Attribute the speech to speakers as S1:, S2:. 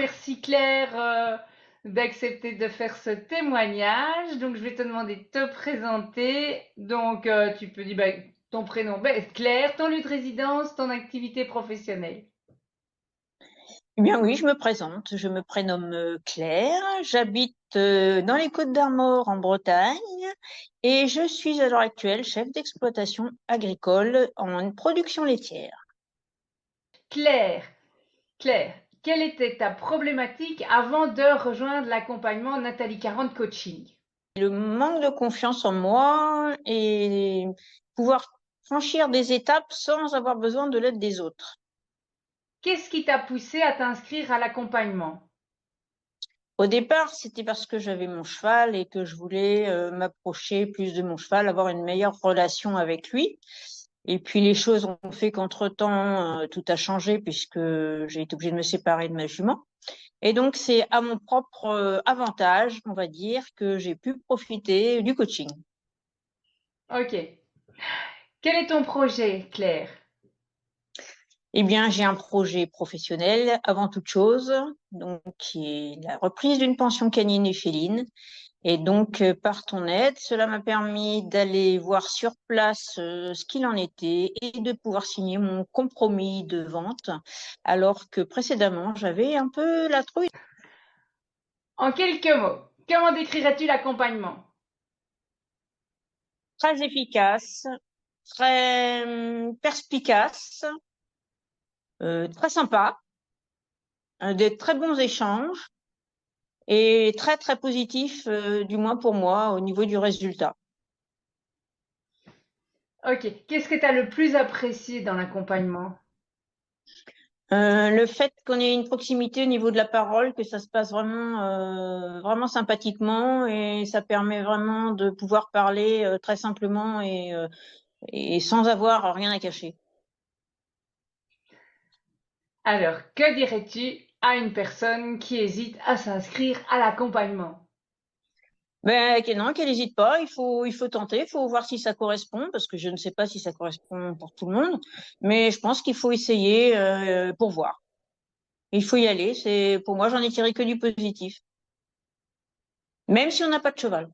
S1: merci Claire d'accepter de faire ce témoignage. Donc, je vais te demander de te présenter. Donc, tu peux dire ton prénom, Claire, ton lieu de résidence, ton activité professionnelle.
S2: Eh bien oui, je me présente. Je me prénomme Claire. J'habite dans les Côtes-d'Armor en Bretagne et je suis à l'heure actuelle chef d'exploitation agricole en production laitière.
S1: Claire, Claire, quelle était ta problématique avant de rejoindre l'accompagnement Nathalie 40 Coaching?
S2: Le manque de confiance en moi et pouvoir franchir des étapes sans avoir besoin de l'aide des autres.
S1: Qu'est-ce qui t'a poussé à t'inscrire à l'accompagnement?
S2: Au départ, c'était parce que j'avais mon cheval et que je voulais m'approcher plus de mon cheval, avoir une meilleure relation avec lui. Et puis les choses ont fait qu'entre-temps, tout a changé puisque j'ai été obligée de me séparer de ma jument. Et donc, c'est à mon propre avantage, on va dire, que j'ai pu profiter du coaching.
S1: Ok. Quel est ton projet, Claire?
S2: Eh bien, j'ai un projet professionnel avant toute chose, donc qui est la reprise d'une pension canine et féline. Et donc, par ton aide, cela m'a permis d'aller voir sur place ce qu'il en était et de pouvoir signer mon compromis de vente, alors que précédemment, j'avais un peu la trouille.
S1: En quelques mots, comment décrirais-tu l'accompagnement?
S2: Très efficace, très perspicace, très sympa, des très bons échanges et très, très positif, du moins pour moi, au niveau du résultat.
S1: Ok. Qu'est-ce que tu as le plus apprécié dans l'accompagnement?
S2: Le fait qu'on ait une proximité au niveau de la parole, que ça se passe vraiment, vraiment sympathiquement et ça permet vraiment de pouvoir parler très simplement et sans avoir rien à cacher.
S1: Alors, que dirais-tu à une personne qui hésite à s'inscrire à l'accompagnement?
S2: Ben, non, qu'elle n'hésite pas, il faut tenter, il faut voir si ça correspond, parce que je ne sais pas si ça correspond pour tout le monde, mais je pense qu'il faut essayer pour voir. Il faut y aller, pour moi, j'en ai tiré que du positif, même si on n'a pas de cheval.